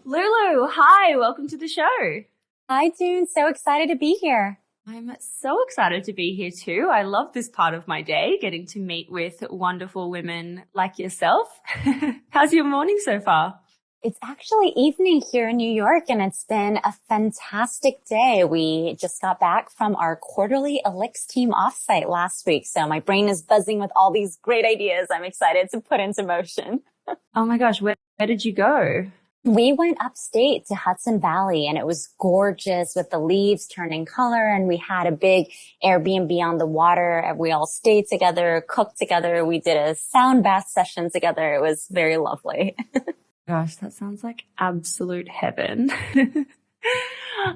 Lulu, hi, welcome to the show. Hi, June. So excited to be here. I'm so excited to be here too. I love this part of my day, getting to meet with wonderful women like yourself. How's your morning so far? It's actually evening here in New York, and it's been a fantastic day. We just got back from our quarterly Elix team offsite last week, so my brain is buzzing with all these great ideas I'm excited to put into motion. Oh my gosh, where did you go? We went upstate to Hudson Valley, and it was gorgeous with the leaves turning color, and we had a big Airbnb on the water, and we all stayed together, cooked together. We did a sound bath session together. It was very lovely. Gosh, that sounds like absolute heaven.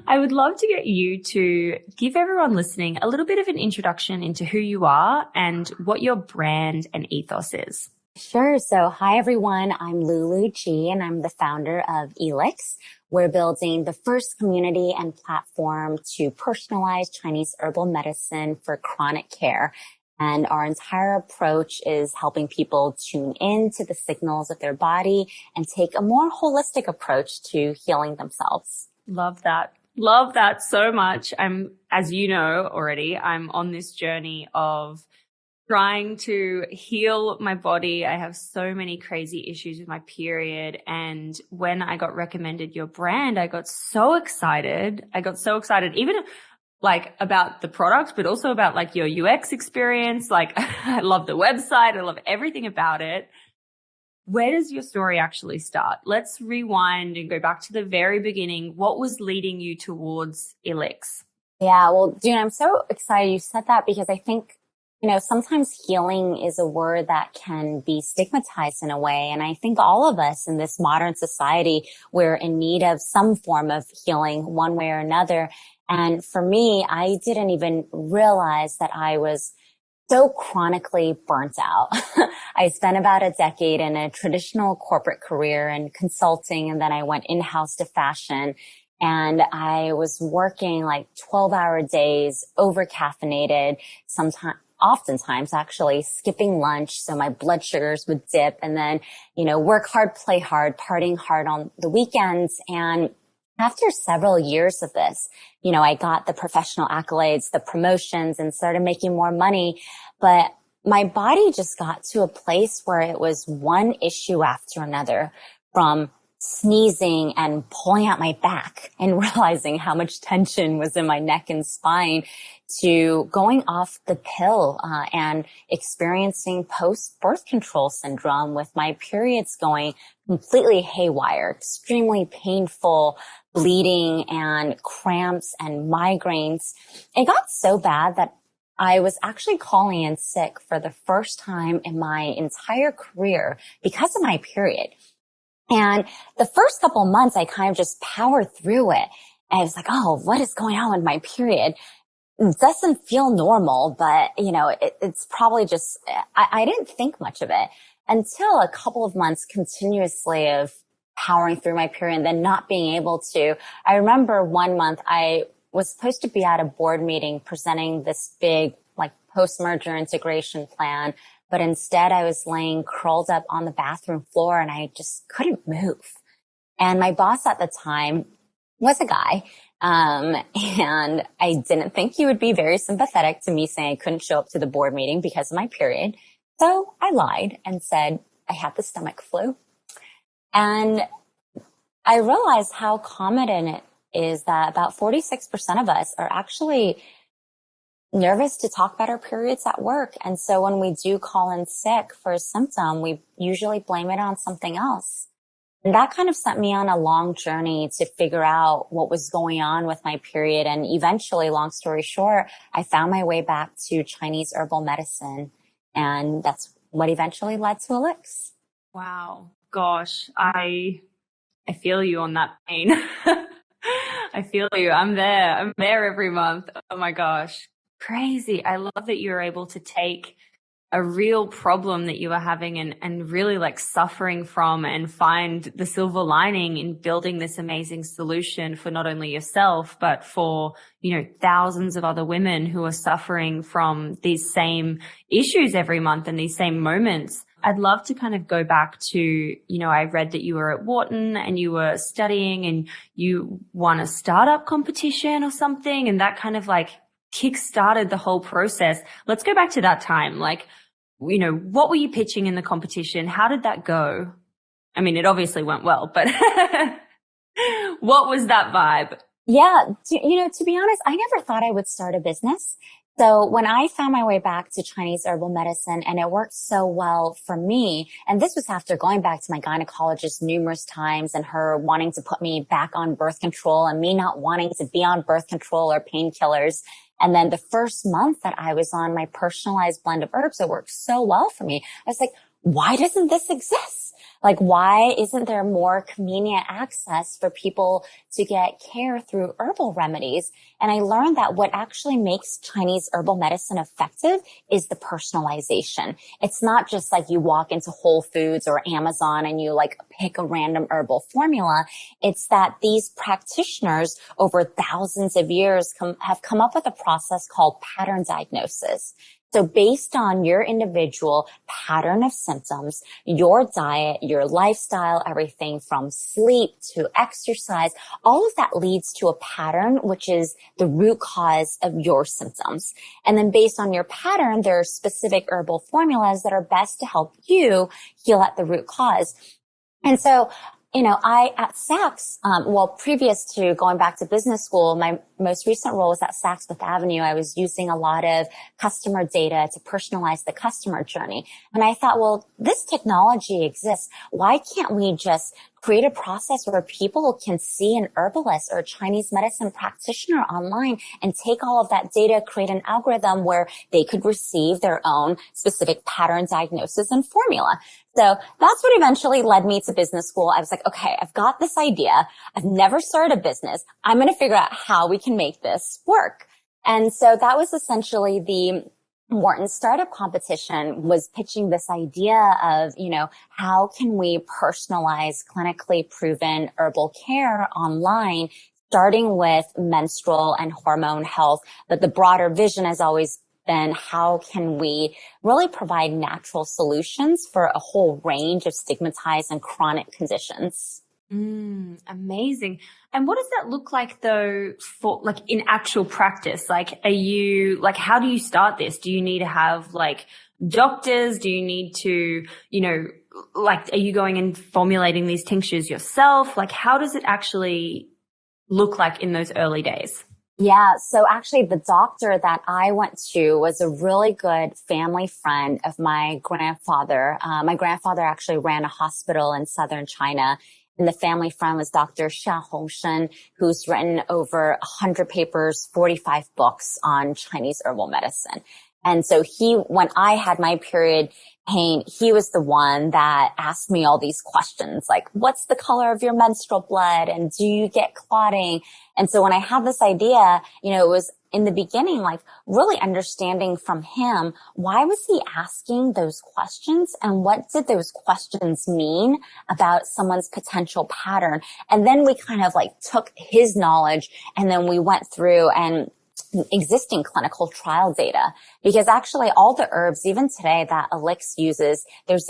I would love to get you to give everyone listening a little bit of an introduction into who you are and what your brand and ethos is. Sure. So hi, everyone. I'm Lulu G, and I'm the founder of Elix. We're building the first community and platform to personalize Chinese herbal medicine for chronic care. And our entire approach is helping people tune in to the signals of their body and take a more holistic approach to healing themselves. Love that. Love that so much. As you know already, I'm on this journey of trying to heal my body. I have so many crazy issues with my period. And when I got recommended your brand, I got so excited. Even like about the product, but also about like your UX experience. Like I love the website. I love everything about it. Where does your story actually start? Let's rewind and go back to the very beginning. What was leading you towards Elix? Yeah, well, June, I'm so excited you said that because I think sometimes healing is a word that can be stigmatized in a way. And I think all of us in this modern society, we're in need of some form of healing one way or another. And for me, I didn't even realize that I was so chronically burnt out. I spent about a decade in a traditional corporate career in consulting, and then I went in-house to fashion. And I was working like 12-hour days, over caffeinated, oftentimes actually skipping lunch. So my blood sugars would dip, and then, work hard, play hard, partying hard on the weekends. And after several years of this, I got the professional accolades, the promotions, and started making more money. But my body just got to a place where it was one issue after another, from sneezing and pulling out my back and realizing how much tension was in my neck and spine, to going off the pill and experiencing post-birth control syndrome with my periods going completely haywire, extremely painful, bleeding and cramps and migraines. It got so bad that I was actually calling in sick for the first time in my entire career because of my period. And the first couple of months, I kind of just powered through it. And I was like, oh, what is going on with my period? It doesn't feel normal, but it's probably just, I didn't think much of it until a couple of months continuously of powering through my period and then not being able to. I remember one month I was supposed to be at a board meeting presenting this big like post-merger integration plan, but instead I was laying curled up on the bathroom floor and I just couldn't move. And my boss at the time was a guy. And I didn't think he would be very sympathetic to me saying I couldn't show up to the board meeting because of my period. So I lied and said I had the stomach flu. And I realized how common it is that about 46% of us are actually nervous to talk about our periods at work. And so when we do call in sick for a symptom, we usually blame it on something else. And that kind of sent me on a long journey to figure out what was going on with my period. And eventually, long story short, I found my way back to Chinese herbal medicine. And that's what eventually led to Elix. Wow. Gosh, I feel you on that pain. I feel you. I'm there. I'm there every month. Oh my gosh. Crazy. I love that you're able to take a real problem that you were having and really like suffering from and find the silver lining in building this amazing solution for not only yourself, but for, thousands of other women who are suffering from these same issues every month and these same moments. I'd love to kind of go back to, I read that you were at Wharton and you were studying and you won a startup competition or something, and that kind of like kick-started the whole process. Let's go back to that time. Like, what were you pitching in the competition? How did that go? I mean, it obviously went well, but what was that vibe? Yeah. To be honest, I never thought I would start a business. So when I found my way back to Chinese herbal medicine and it worked so well for me, and this was after going back to my gynecologist numerous times and her wanting to put me back on birth control and me not wanting to be on birth control or painkillers. And then the first month that I was on my personalized blend of herbs, it worked so well for me. I was like, why doesn't this exist? Like, why isn't there more convenient access for people to get care through herbal remedies? And I learned that what actually makes Chinese herbal medicine effective is the personalization. It's not just like you walk into Whole Foods or Amazon and you like pick a random herbal formula. It's that these practitioners over thousands of years have come up with a process called pattern diagnosis. So based on your individual pattern of symptoms, your diet, your lifestyle, everything from sleep to exercise, all of that leads to a pattern, which is the root cause of your symptoms. And then based on your pattern, there are specific herbal formulas that are best to help you heal at the root cause. And so, I at Saks, previous to going back to business school, my most recent role was at Saks Fifth Avenue. I was using a lot of customer data to personalize the customer journey. And I thought, well, this technology exists. Why can't we just create a process where people can see an herbalist or a Chinese medicine practitioner online and take all of that data, create an algorithm where they could receive their own specific pattern diagnosis and formula. So that's what eventually led me to business school. I was like, okay, I've got this idea. I've never started a business. I'm going to figure out how we can make this work. And so that was essentially the Wharton startup competition, was pitching this idea of, how can we personalize clinically proven herbal care online, starting with menstrual and hormone health. But the broader vision has always been, how can we really provide natural solutions for a whole range of stigmatized and chronic conditions? Amazing. And what does that look like though for like in actual practice? Like, how do you start this? Do you need to have like doctors? Do you need to, are you going and formulating these tinctures yourself? Like, how does it actually look like in those early days? Yeah. So actually the doctor that I went to was a really good family friend of my grandfather. My grandfather actually ran a hospital in southern China. And the family friend was Dr. Xia Hongshen, who's written over 100 papers, 45 books on Chinese herbal medicine. And so when I had my period pain, he was the one that asked me all these questions, like, what's the color of your menstrual blood? And do you get clotting? And so when I had this idea, it was in the beginning, like really understanding from him, why was he asking those questions and what did those questions mean about someone's potential pattern? And then we kind of like took his knowledge and then we went through and existing clinical trial data, because actually all the herbs, even today that Elix uses, there's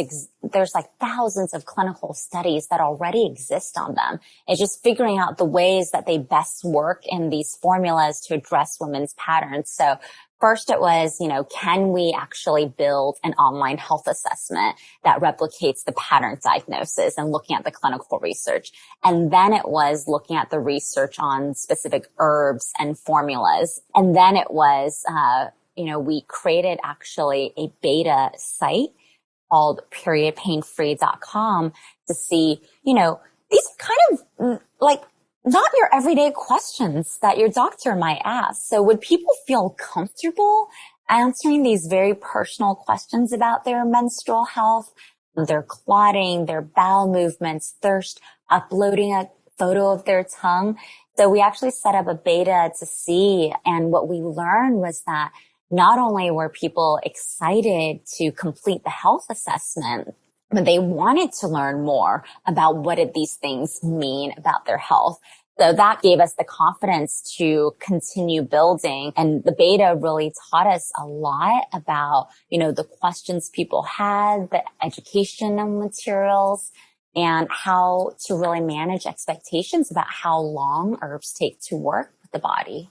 like thousands of clinical studies that already exist on them. It's just figuring out the ways that they best work in these formulas to address women's patterns. So first it was, can we actually build an online health assessment that replicates the pattern diagnosis and looking at the clinical research? And then it was looking at the research on specific herbs and formulas. And then it was, we created actually a beta site called periodpainfree.com to see, these are kind of like not your everyday questions that your doctor might ask. So would people feel comfortable answering these very personal questions about their menstrual health, their clotting, their bowel movements, thirst, uploading a photo of their tongue? So we actually set up a beta to see, and what we learned was that not only were people excited to complete the health assessment, but they wanted to learn more about what did these things mean about their health. So that gave us the confidence to continue building. And the beta really taught us a lot about, the questions people had, the educational materials, and how to really manage expectations about how long herbs take to work with the body.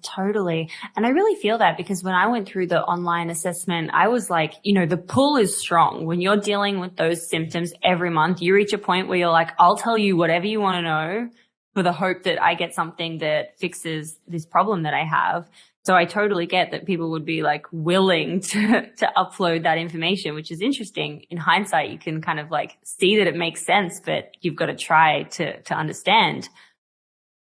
Totally. And I really feel that because when I went through the online assessment, I was like, the pull is strong. When you're dealing with those symptoms every month, you reach a point where you're like, I'll tell you whatever you want to know for the hope that I get something that fixes this problem that I have. So I totally get that people would be like willing to upload that information, which is interesting. In hindsight, you can kind of like see that it makes sense, but you've got to try to understand.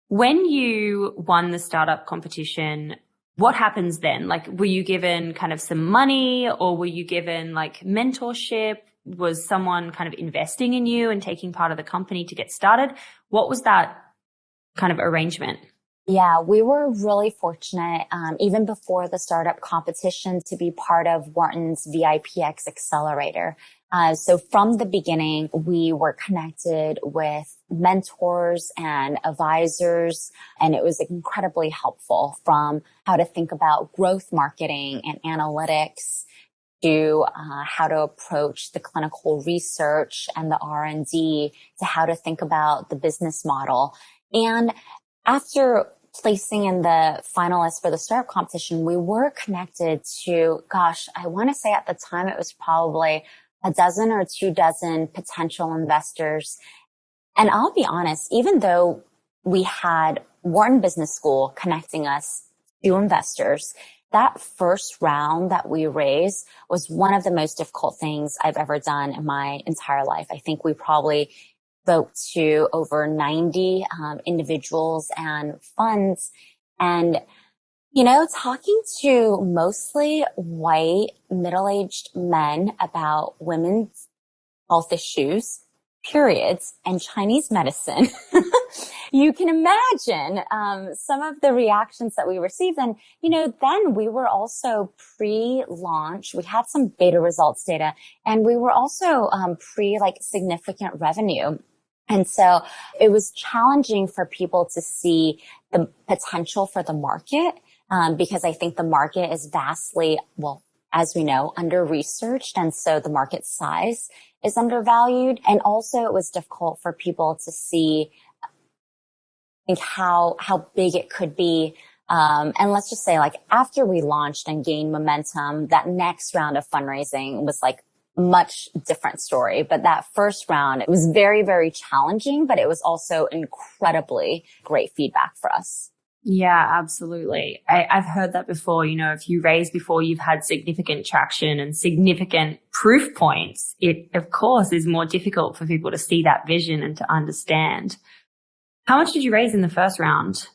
When you won the startup competition, what happens then? Like, were you given kind of some money, or were you given like mentorship? Was someone kind of investing in you and taking part of the company to get started? What was that kind of arrangement? Yeah, we were really fortunate, even before the startup competition, to be part of Wharton's VIPX Accelerator. So from the beginning, we were connected with mentors and advisors, and it was incredibly helpful, from how to think about growth marketing and analytics to how to approach the clinical research and the R&D, to how to think about the business model. And after placing in the finalists for the startup competition, we were connected to, I want to say at the time it was probably a dozen or 24 potential investors. And I'll be honest, even though we had Wharton Business School connecting us to investors, that first round that we raised was one of the most difficult things I've ever done in my entire life. I think we probably spoke to over 90 individuals and funds, and talking to mostly white middle-aged men about women's health issues, periods, and Chinese medicine. You can imagine some of the reactions that we received. And then we were also pre-launch. We had some beta results data, and we were also significant revenue. And so it was challenging for people to see the potential for the market, because I think the market is vastly, as we know, under-researched. And so the market size is undervalued. And also it was difficult for people to see how big it could be. And let's just say, after we launched and gained momentum, that next round of fundraising was much different story. But that first round, it was very, very challenging, but it was also incredibly great feedback for us. Yeah, absolutely. I've heard that before. If you raise before you've had significant traction and significant proof points, it of course is more difficult for people to see that vision and to understand. How much did you raise in the first round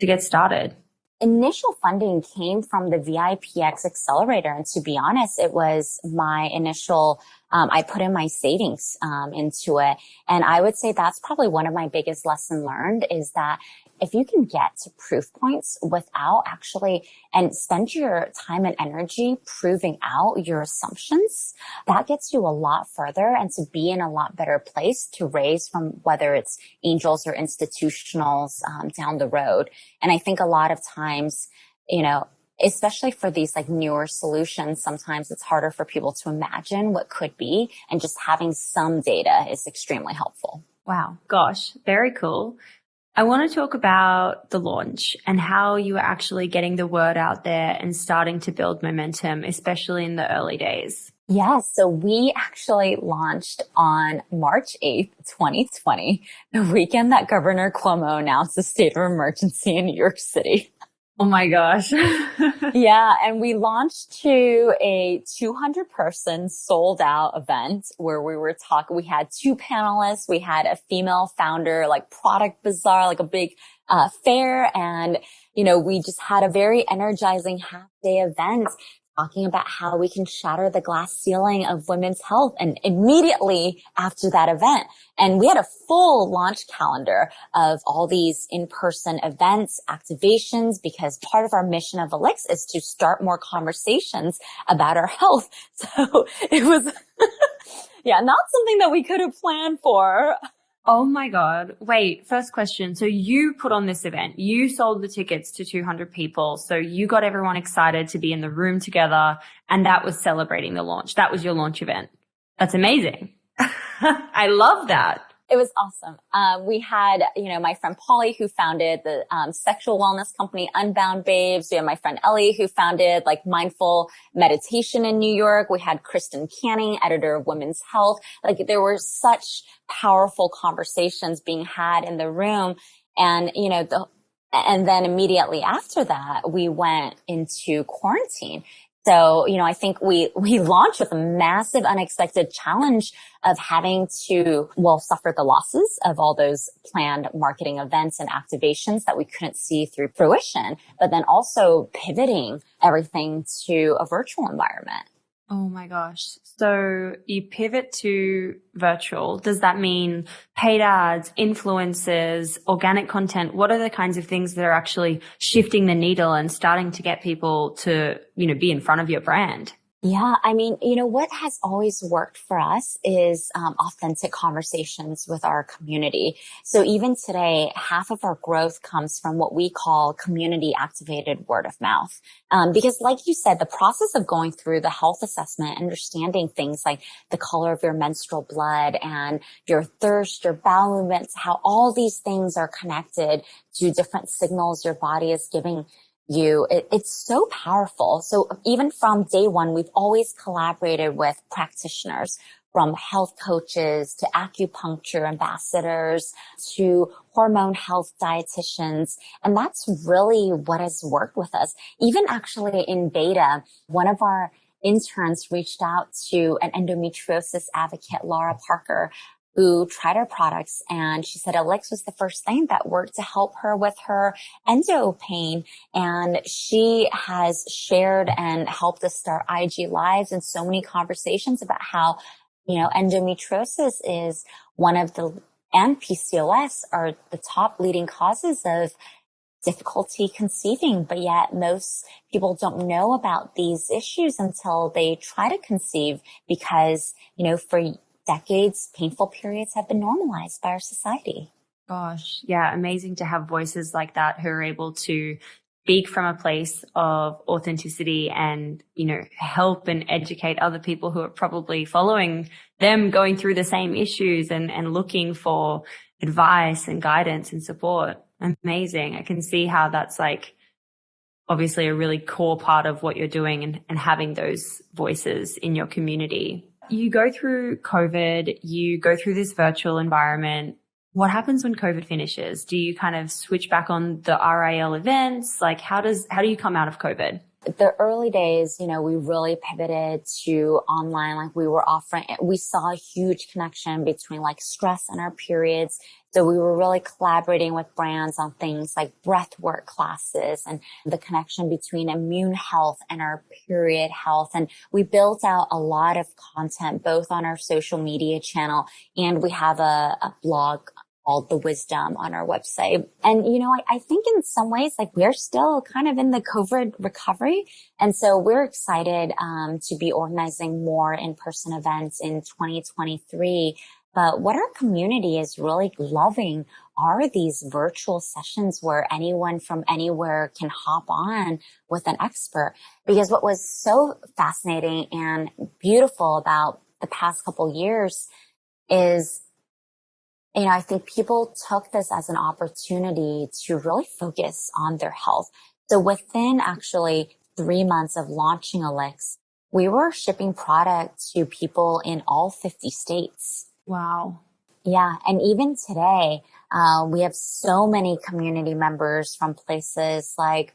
to get started? Initial funding came from the VIPX Accelerator. And to be honest, it was my initial, I put in my savings into it. And I would say that's probably one of my biggest lessons learned, is that if you can get to proof points without actually, and spend your time and energy proving out your assumptions, that gets you a lot further and to be in a lot better place to raise from, whether it's angels or institutionals down the road. And I think a lot of times, especially for these newer solutions, sometimes it's harder for people to imagine what could be, and just having some data is extremely helpful. Wow. Gosh, very cool. I want to talk about the launch and how you were actually getting the word out there and starting to build momentum, especially in the early days. Yes. So we actually launched on March 8th, 2020, the weekend that Governor Cuomo announced a state of emergency in New York City. Oh my gosh. Yeah. And we launched to a 200-person sold out event where we had 2 panelists. We had a female founder, product bazaar, a big fair. And, we just had a very energizing half-day event. talking about how we can shatter the glass ceiling of women's health. And immediately after that event, and we had a full launch calendar of all these in-person events, activations, because part of our mission of Elix is to start more conversations about our health. So it was, yeah, not something that we could have planned for. Oh my God. Wait, first question. So you put on this event, you sold the tickets to 200 people. So you got everyone excited to be in the room together, and that was celebrating the launch. That was your launch event. That's amazing. I love that. It was awesome. We had, my friend Polly, who founded the sexual wellness company Unbound Babes. We had my friend Ellie, who founded like Mindful Meditation in New York. We had Kristen Canning, editor of Women's Health. Like there were such powerful conversations being had in the room. And, and then immediately after that, we went into quarantine. So, I think we launched with a massive unexpected challenge of having to, suffer the losses of all those planned marketing events and activations that we couldn't see through fruition, but then also pivoting everything to a virtual environment. Oh my gosh. So you pivot to virtual. Does that mean paid ads, influencers, organic content? What are the kinds of things that are actually shifting the needle and starting to get people to, be in front of your brand? Yeah. I mean, what has always worked for us is authentic conversations with our community. So even today, half of our growth comes from what we call community activated word of mouth. Because like you said, the process of going through the health assessment, understanding things like the color of your menstrual blood and your thirst, your bowel movements, how all these things are connected to different signals your body is giving you. It's so powerful. So even from day one, we've always collaborated with practitioners, from health coaches to acupuncture ambassadors to hormone health dietitians. And that's really what has worked with us. Even actually in beta, one of our interns reached out to an endometriosis advocate, Laura Parker, who tried our products, and she said Elix was the first thing that worked to help her with her endo pain. And she has shared and helped us start IG lives and so many conversations about how, endometriosis is one of and PCOS are the top leading causes of difficulty conceiving, but yet most people don't know about these issues until they try to conceive because, for decades, painful periods have been normalized by our society. Gosh, yeah, amazing to have voices like that who are able to speak from a place of authenticity and, help and educate other people who are probably following them going through the same issues and looking for advice and guidance and support. Amazing. I can see how that's like obviously a really core part of what you're doing and having those voices in your community. You go through COVID, you go through this virtual environment. What happens when COVID finishes? Do you kind of switch back on the RIL events? Like how do you come out of COVID? The early days, we really pivoted to online. Like we saw a huge connection between like stress and our periods. So we were really collaborating with brands on things like breathwork classes and the connection between immune health and our period health. And we built out a lot of content, both on our social media channel, and we have a blog called The Wisdom on our website. And, I think in some ways, like we're still kind of in the COVID recovery. And so we're excited, to be organizing more in-person events in 2023. But what our community is really loving are these virtual sessions where anyone from anywhere can hop on with an expert. Because what was so fascinating and beautiful about the past couple years is, I think people took this as an opportunity to really focus on their health. So within actually 3 months of launching Elix, we were shipping product to people in all 50 states. Wow. Yeah. And even today, we have so many community members from places like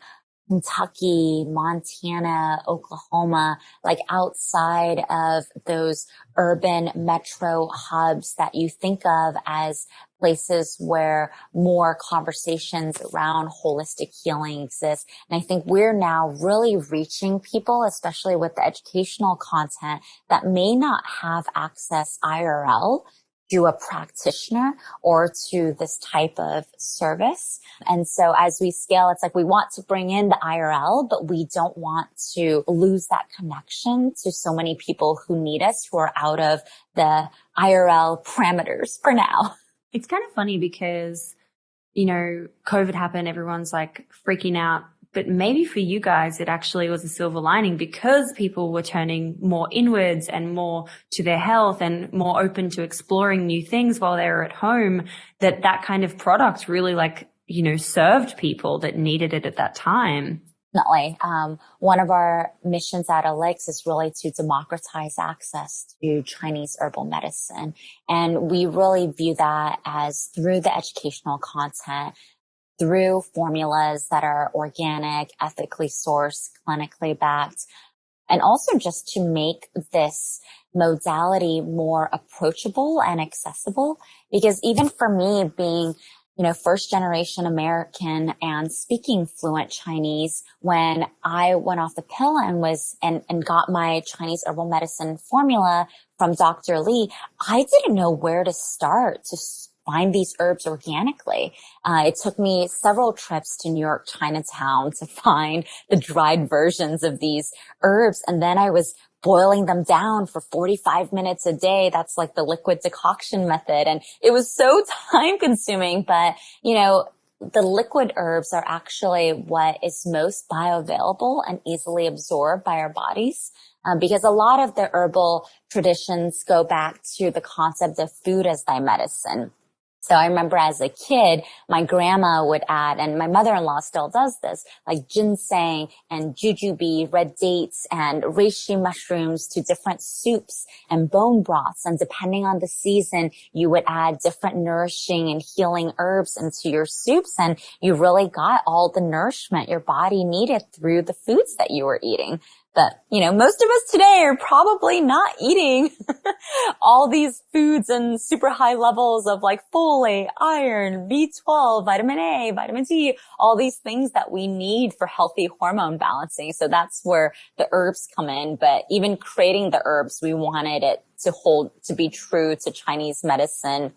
Kentucky, Montana, Oklahoma, like outside of those urban metro hubs that you think of as places where more conversations around holistic healing exist. And I think we're now really reaching people, especially with the educational content, that may not have access IRL to a practitioner or to this type of service. And so as we scale, it's like we want to bring in the IRL, but we don't want to lose that connection to so many people who need us, who are out of the IRL parameters for now. It's kind of funny because, you know, COVID happened, everyone's like freaking out. But maybe for you guys, it actually was a silver lining because people were turning more inwards and more to their health and more open to exploring new things while they were at home, that kind of product really like, you know, served people that needed it at that time. Definitely. One of our missions at Elix is really to democratize access to Chinese herbal medicine. And we really view that as through the educational content, through formulas that are organic, ethically sourced, clinically backed, and also just to make this modality more approachable and accessible. Because even for me being, you know, first generation American and speaking fluent Chinese, when I went off the pill and and got my Chinese herbal medicine formula from Dr. Lee, I didn't know where to start to find these herbs organically. It took me several trips to New York Chinatown to find the dried versions of these herbs. And then I was boiling them down for 45 minutes a day. That's like the liquid decoction method. And it was so time consuming, but you know, the liquid herbs are actually what is most bioavailable and easily absorbed by our bodies. Because a lot of the herbal traditions go back to the concept of food as thy medicine. So I remember as a kid, my grandma would add, and my mother-in-law still does this, like ginseng and jujube, red dates, and reishi mushrooms to different soups and bone broths. And depending on the season, you would add different nourishing and healing herbs into your soups. And you really got all the nourishment your body needed through the foods that you were eating. But, you know, most of us today are probably not eating all these foods and super high levels of like folate, iron, B12, vitamin A, vitamin D, all these things that we need for healthy hormone balancing. So that's where the herbs come in. But even creating the herbs, we wanted it to be true to Chinese medicine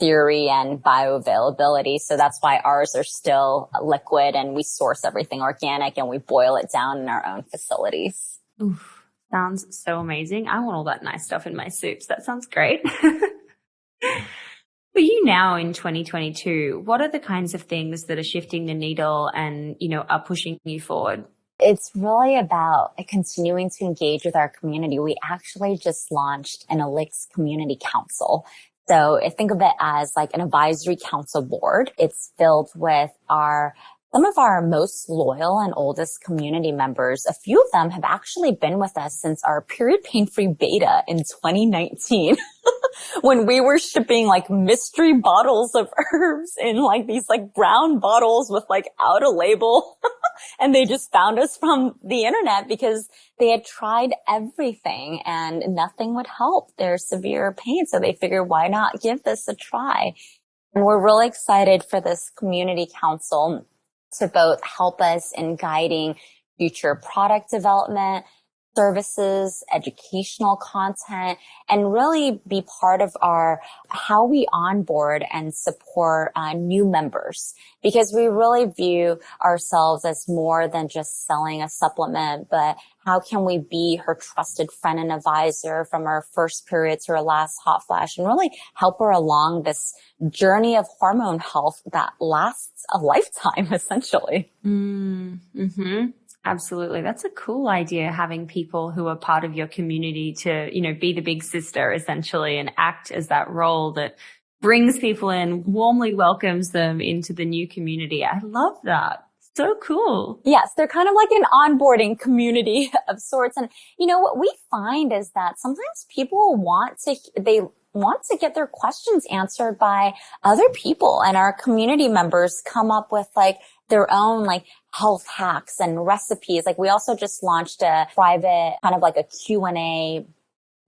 theory and bioavailability. So that's why ours are still liquid and we source everything organic and we boil it down in our own facilities. Oof, sounds so amazing. I want all that nice stuff in my soups. That sounds great. For you now in 2022, what are the kinds of things that are shifting the needle and, you know, are pushing you forward? It's really about continuing to engage with our community. We actually just launched an Elix Community Council. So think of it as like an advisory council board. It's filled with some of our most loyal and oldest community members. A few of them have actually been with us since our period pain-free beta in 2019. When we were shipping like mystery bottles of herbs in like these like brown bottles with like out a label. And they just found us from the internet because they had tried everything and nothing would help their severe pain. So they figured, why not give this a try? And we're really excited for this community council to both help us in guiding future product development, services, educational content, and really be part of how we onboard and support new members. Because we really view ourselves as more than just selling a supplement, but how can we be her trusted friend and advisor from her first period to her last hot flash and really help her along this journey of hormone health that lasts a lifetime, essentially. Mm-hmm. Absolutely. That's a cool idea, having people who are part of your community to, you know, be the big sister essentially and act as that role that brings people in, warmly welcomes them into the new community. I love that. So cool. Yes, they're kind of like an onboarding community of sorts. And, you know, what we find is that sometimes people want to get their questions answered by other people, and our community members come up with like their own like health hacks and recipes. Like we also just launched a private kind of like a Q&A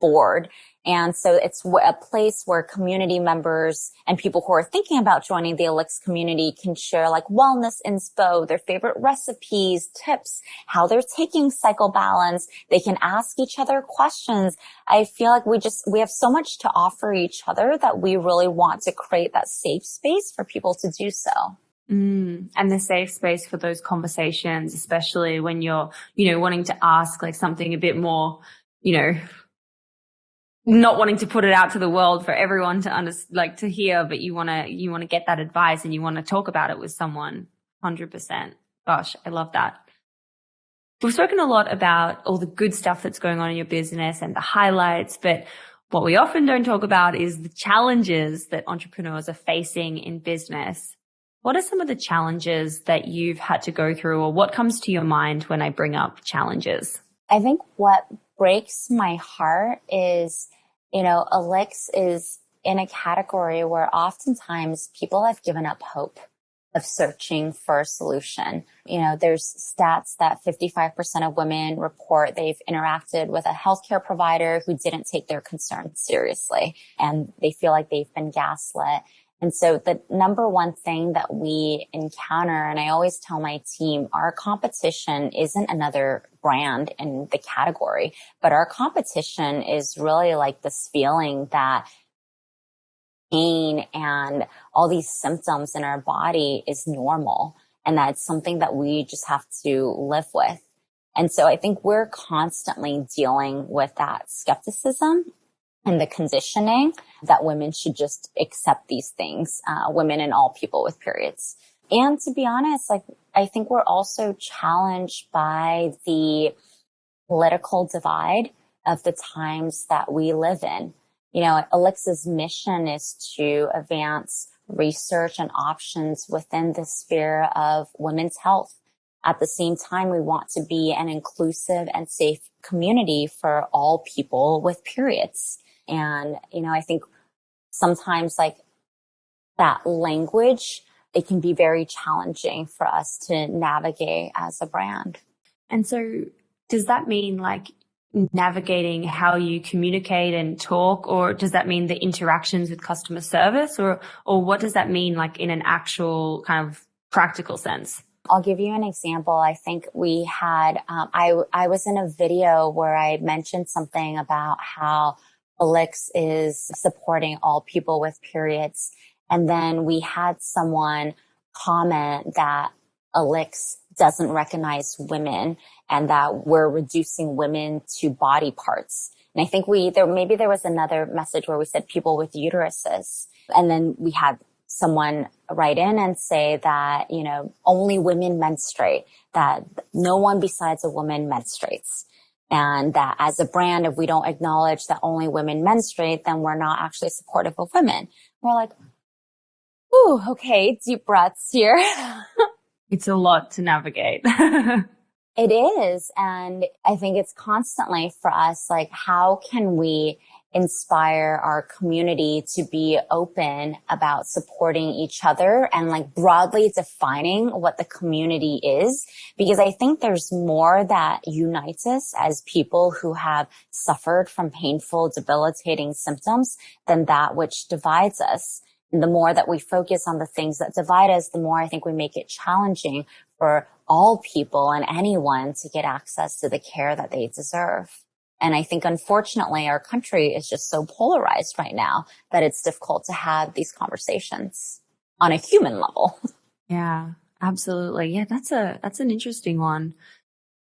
board. And so it's a place where community members and people who are thinking about joining the Elix community can share like wellness inspo, their favorite recipes, tips, how they're taking cycle balance. They can ask each other questions. I feel like we have so much to offer each other that we really want to create that safe space for people to do so. And the safe space for those conversations, especially when you're, wanting to ask like something a bit more, not wanting to put it out to the world for everyone to hear, but you want to get that advice and you want to talk about it with someone. 100%. Gosh, I love that. We've spoken a lot about all the good stuff that's going on in your business and the highlights, but what we often don't talk about is the challenges that entrepreneurs are facing in business. What are some of the challenges that you've had to go through, or what comes to your mind when I bring up challenges? I think what breaks my heart is, Elix is in a category where oftentimes people have given up hope of searching for a solution. There's stats that 55% of women report they've interacted with a healthcare provider who didn't take their concerns seriously, and they feel like they've been gaslit. And so the number one thing that we encounter, and I always tell my team, our competition isn't another brand in the category, but our competition is really like this feeling that pain and all these symptoms in our body is normal, and that's something that we just have to live with. And so I think we're constantly dealing with that skepticism and the conditioning that women should just accept these things, women and all people with periods. And to be honest, I think we're also challenged by the political divide of the times that we live in. Elix's mission is to advance research and options within the sphere of women's health. At the same time, we want to be an inclusive and safe community for all people with periods. And, I think sometimes like that language, it can be very challenging for us to navigate as a brand. And so does that mean like navigating how you communicate and talk, or does that mean the interactions with customer service, or what does that mean like in an actual kind of practical sense? I'll give you an example. I think we had, I was in a video where I mentioned something about how Elix is supporting all people with periods. And then we had someone comment that Elix doesn't recognize women and that we're reducing women to body parts. And I think maybe there was another message where we said people with uteruses. And then we had someone write in and say that, only women menstruate, that no one besides a woman menstruates. And that as a brand, if we don't acknowledge that only women menstruate, then we're not actually supportive of women. We're like, ooh, okay, deep breaths here. It's a lot to navigate. It is. And I think it's constantly for us, like, how can we inspire our community to be open about supporting each other and like broadly defining what the community is? Because I think there's more that unites us as people who have suffered from painful, debilitating symptoms than that which divides us. And the more that we focus on the things that divide us, the more I think we make it challenging for all people and anyone to get access to the care that they deserve. And I think, unfortunately, our country is just so polarized right now that it's difficult to have these conversations on a human level. Yeah, absolutely. Yeah, that's an interesting one.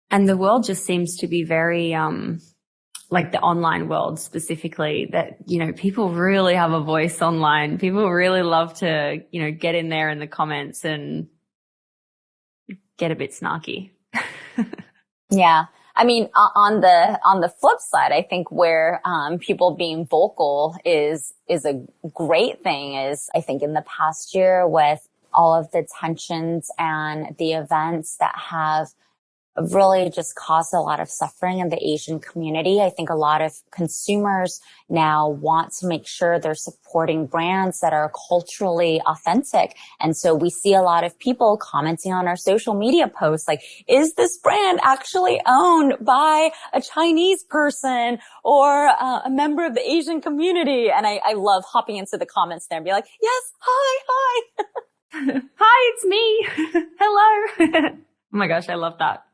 And the world just seems to be very, like the online world specifically, that, people really have a voice online. People really love to, get in there in the comments and get a bit snarky. Yeah. I mean, on the flip side, I think where people being vocal is a great thing is, I think in the past year with all of the tensions and the events that have really just caused a lot of suffering in the Asian community. I think a lot of consumers now want to make sure they're supporting brands that are culturally authentic. And so we see a lot of people commenting on our social media posts like, is this brand actually owned by a Chinese person or a member of the Asian community? And I love hopping into the comments there and be like, yes, hi. Hi, it's me. Hello. Oh my gosh, I love that.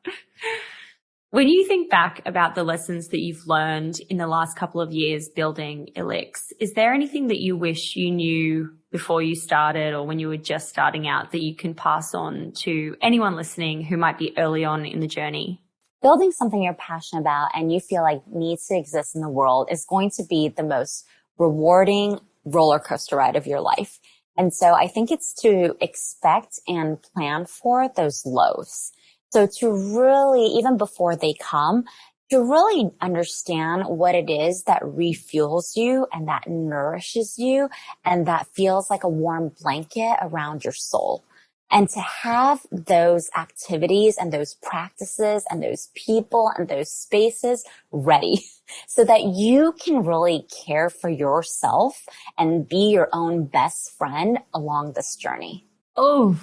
When you think back about the lessons that you've learned in the last couple of years building Elix, is there anything that you wish you knew before you started or when you were just starting out that you can pass on to anyone listening who might be early on in the journey? Building something you're passionate about and you feel like needs to exist in the world is going to be the most rewarding roller coaster ride of your life. And so I think it's to expect and plan for those lows. So to really, even before they come, to really understand what it is that refuels you and that nourishes you and that feels like a warm blanket around your soul. And to have those activities and those practices and those people and those spaces ready so that you can really care for yourself and be your own best friend along this journey. Oh,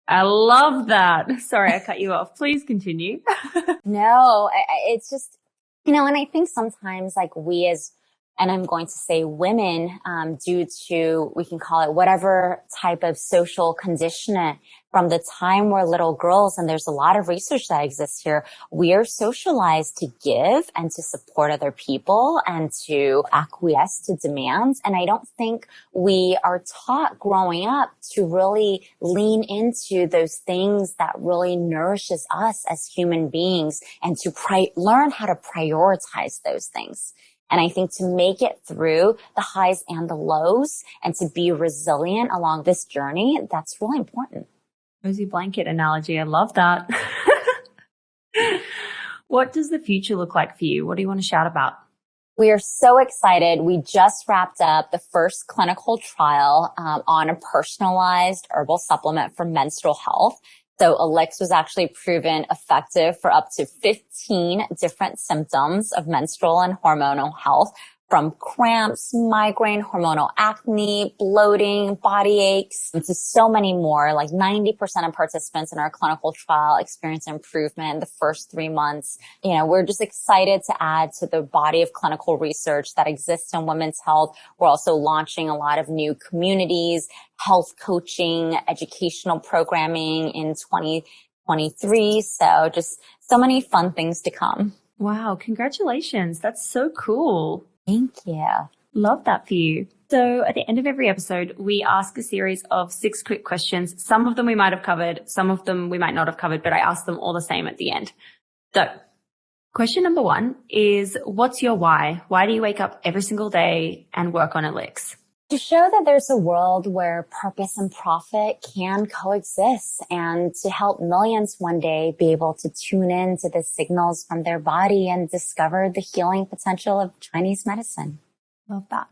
I love that. Sorry, I cut you off. Please continue. No, it's just, and I think sometimes like and I'm going to say women, due to, we can call it whatever type of social conditioning from the time we're little girls. And there's a lot of research that exists here. We are socialized to give and to support other people and to acquiesce to demands. And I don't think we are taught growing up to really lean into those things that really nourishes us as human beings and to learn how to prioritize those things. And I think to make it through the highs and the lows and to be resilient along this journey, that's really important. Cozy blanket analogy. I love that. What does the future look like for you? What do you want to shout about? We are so excited. We just wrapped up the first clinical trial on a personalized herbal supplement for menstrual health. So Elix was actually proven effective for up to 15 different symptoms of menstrual and hormonal health, from cramps, migraine, hormonal acne, bloating, body aches, to so many more. Like 90% of participants in our clinical trial experienced improvement in the first 3 months. We're just excited to add to the body of clinical research that exists in women's health. We're also launching a lot of new communities, health coaching, educational programming in 2023. So just so many fun things to come. Wow. Congratulations. That's so cool. Thank you. Love that for you. So at the end of every episode, we ask a series of 6 quick questions. Some of them we might have covered, some of them we might not have covered, but I ask them all the same at the end. So question number 1 is, what's your why? Why do you wake up every single day and work on Elix? To show that there's a world where purpose and profit can coexist, and to help millions one day be able to tune in to the signals from their body and discover the healing potential of Chinese medicine. Love that.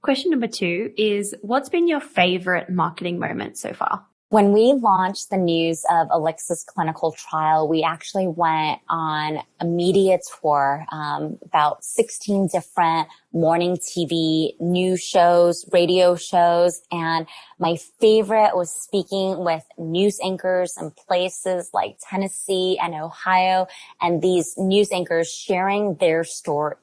Question number 2 is, what's been your favorite marketing moment so far? When we launched the news of Elix's clinical trial, we actually went on a media tour, about 16 different morning TV news shows, radio shows. And my favorite was speaking with news anchors in places like Tennessee and Ohio, and these news anchors sharing their stories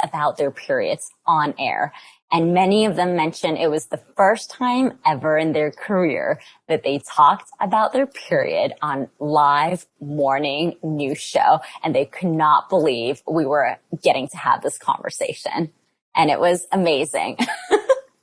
about their periods on air. And many of them mentioned it was the first time ever in their career that they talked about their period on live morning news show. And they could not believe we were getting to have this conversation. And it was amazing.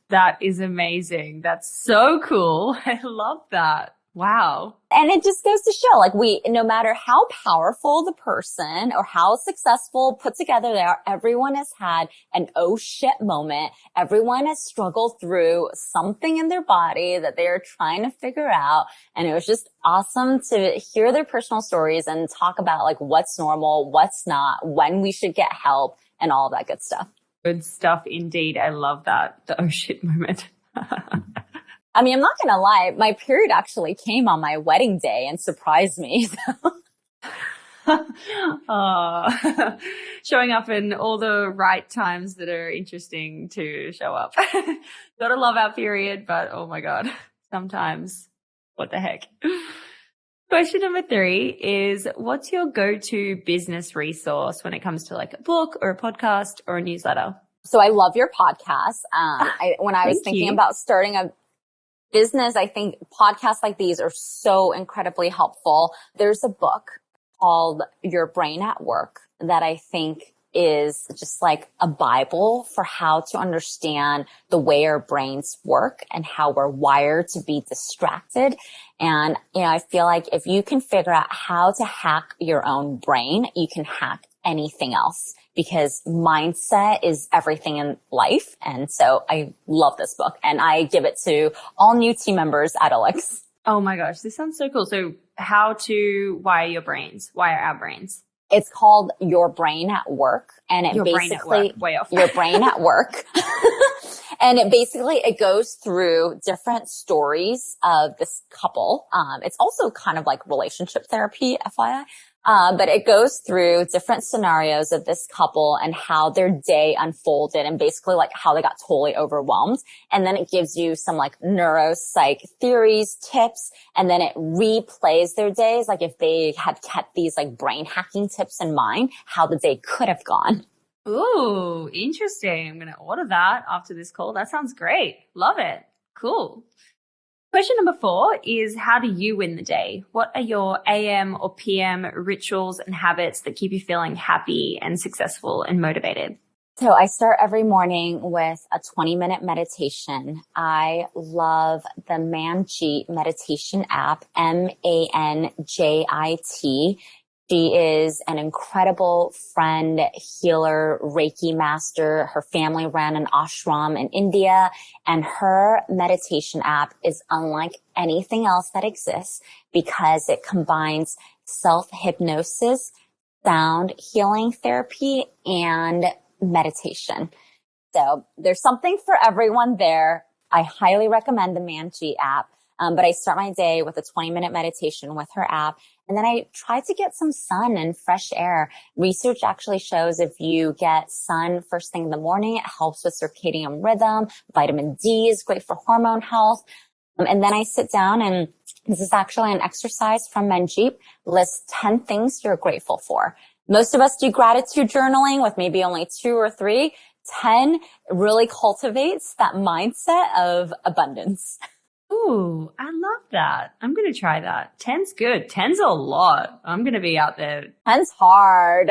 That is amazing. That's so cool. I love that. Wow. And it just goes to show, like, no matter how powerful the person or how successful put together they are, everyone has had an oh shit moment. Everyone has struggled through something in their body that they are trying to figure out. And it was just awesome to hear their personal stories and talk about like what's normal, what's not, when we should get help, and all that good stuff. Good stuff indeed. I love that. The oh shit moment. I mean, I'm not going to lie. My period actually came on my wedding day and surprised me. So Showing up in all the right times that are interesting to show up. Gotta love our period, but oh my God, sometimes what the heck. Question number 3 is, what's your go-to business resource when it comes to like a book or a podcast or a newsletter? So I love your podcast. When I was thinking about starting a business, I think podcasts like these are so incredibly helpful. There's a book called Your Brain at Work that I think is just like a Bible for how to understand the way our brains work and how we're wired to be distracted. And, I feel like if you can figure out how to hack your own brain, you can hack anything else, because mindset is everything in life. And so I love this book, and I give it to all new team members at Elix. Oh my gosh, this sounds so cool. So how to wire your brains, wire our brains. It's called Your Brain at Work, and it basically, way off. Your Brain at Work. And it goes through different stories of this couple. It's also kind of like relationship therapy, FYI. But it goes through different scenarios of this couple and how their day unfolded and basically like how they got totally overwhelmed. And then it gives you some like neuropsych theories, tips, and then it replays their days. Like if they had kept these like brain hacking tips in mind, how the day could have gone. Ooh, interesting. I'm going to order that after this call. That sounds great. Love it. Cool. Question number 4 is, how do you win the day? What are your AM or PM rituals and habits that keep you feeling happy and successful and motivated? So I start every morning with a 20-minute meditation. I love the Manjit meditation app, Manjit. She is an incredible friend, healer, Reiki master. Her family ran an ashram in India, and her meditation app is unlike anything else that exists because it combines self-hypnosis, sound healing therapy, and meditation. So there's something for everyone there. I highly recommend the Manjit app. But I start my day with a 20-minute meditation with her app. And then I try to get some sun and fresh air. Research actually shows if you get sun first thing in the morning, it helps with circadian rhythm. Vitamin D is great for hormone health. And then I sit down, and this is actually an exercise from Manjit. List 10 things you're grateful for. Most of us do gratitude journaling with maybe only 2 or 3. 10 really cultivates that mindset of abundance. Ooh, I love that. I'm going to try that. 10's good. 10's a lot. I'm going to be out there. 10's hard.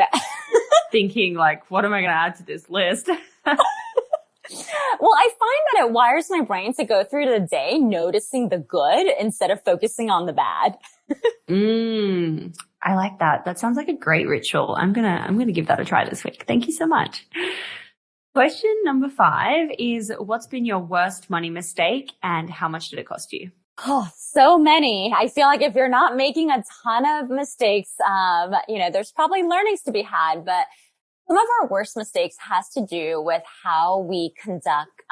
Thinking like, what am I going to add to this list? Well, I find that it wires my brain to go through the day noticing the good instead of focusing on the bad. I like that. That sounds like a great ritual. I'm going to give that a try this week. Thank you so much. Question number 5 is, what's been your worst money mistake and how much did it cost you? Oh, so many. I feel like if you're not making a ton of mistakes, there's probably learnings to be had, but some of our worst mistakes has to do with how we conduct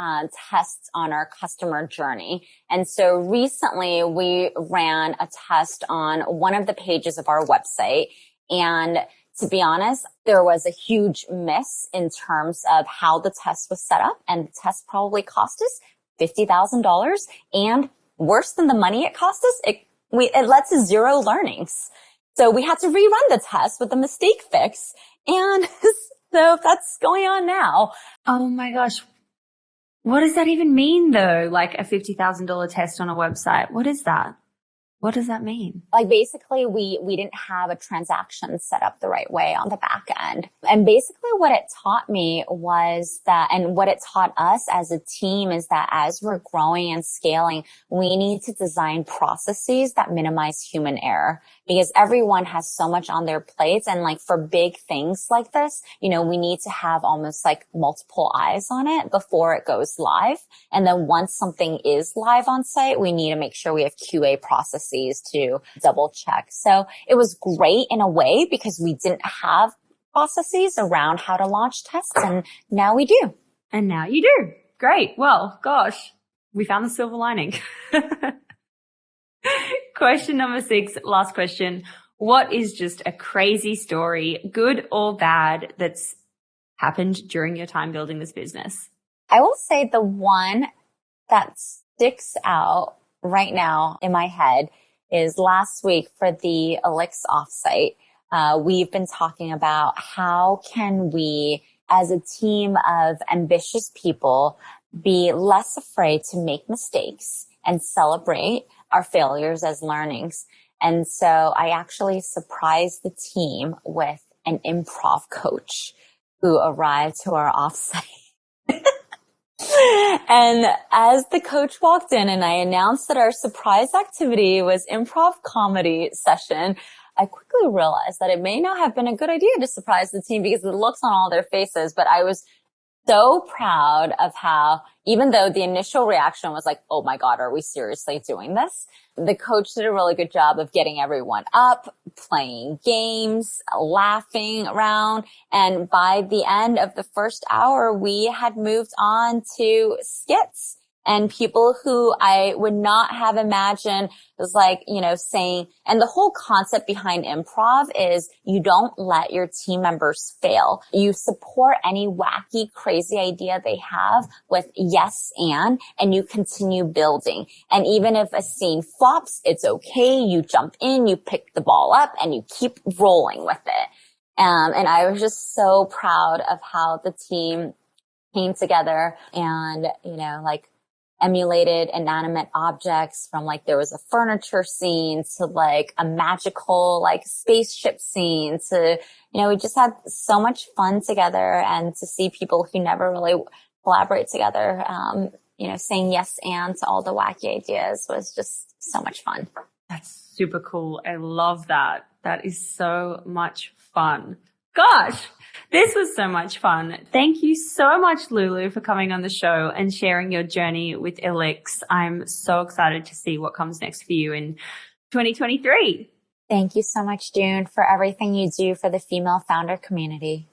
tests on our customer journey. And so recently we ran a test on one of the pages of our website, and to be honest, there was a huge miss in terms of how the test was set up, and the test probably cost us $50,000. And worse than the money it cost us, it led to 0 learnings. So we had to rerun the test with a mistake fix. And so that's going on now. Oh my gosh. What does that even mean though? Like a $50,000 test on a website. What is that? What does that mean? Like basically we didn't have a transaction set up the right way on the back end. And basically what it taught me was that, and what it taught us as a team is that as we're growing and scaling, we need to design processes that minimize human error, because everyone has so much on their plates. And like for big things like this, we need to have almost like multiple eyes on it before it goes live. And then once something is live on site, we need to make sure we have QA processes to double check. So it was great in a way because we didn't have processes around how to launch tests, and now we do. And now you do. Great. Well, gosh, we found the silver lining. Question number 6, last question. What is just a crazy story, good or bad, that's happened during your time building this business? I will say the one that sticks out right now in my head is last week for the Elix offsite. We've been talking about how can we, as a team of ambitious people, be less afraid to make mistakes and celebrate our failures as learnings. And so I actually surprised the team with an improv coach who arrived to our offsite. And as the coach walked in and I announced that our surprise activity was improv comedy session, I quickly realized that it may not have been a good idea to surprise the team because of the looks on all their faces, but I was so proud of how, even though the initial reaction was like, oh my God, are we seriously doing this? The coach did a really good job of getting everyone up, playing games, laughing around. And by the end of the first hour, we had moved on to skits. And people who I would not have imagined was like, saying, and the whole concept behind improv is you don't let your team members fail. You support any wacky, crazy idea they have with yes and you continue building. And even if a scene flops, it's okay. You jump in, you pick the ball up and you keep rolling with it. And I was just so proud of how the team came together and, emulated inanimate objects from there was a furniture scene to a magical spaceship scene to, we just had so much fun together, and to see people who never really collaborate together, saying yes and to all the wacky ideas was just so much fun. That's super cool. I love that. That is so much fun. Gosh, this was so much fun. Thank you so much, Lulu, for coming on the show and sharing your journey with Elix. I'm so excited to see what comes next for you in 2023. Thank you so much, June, for everything you do for the female founder community.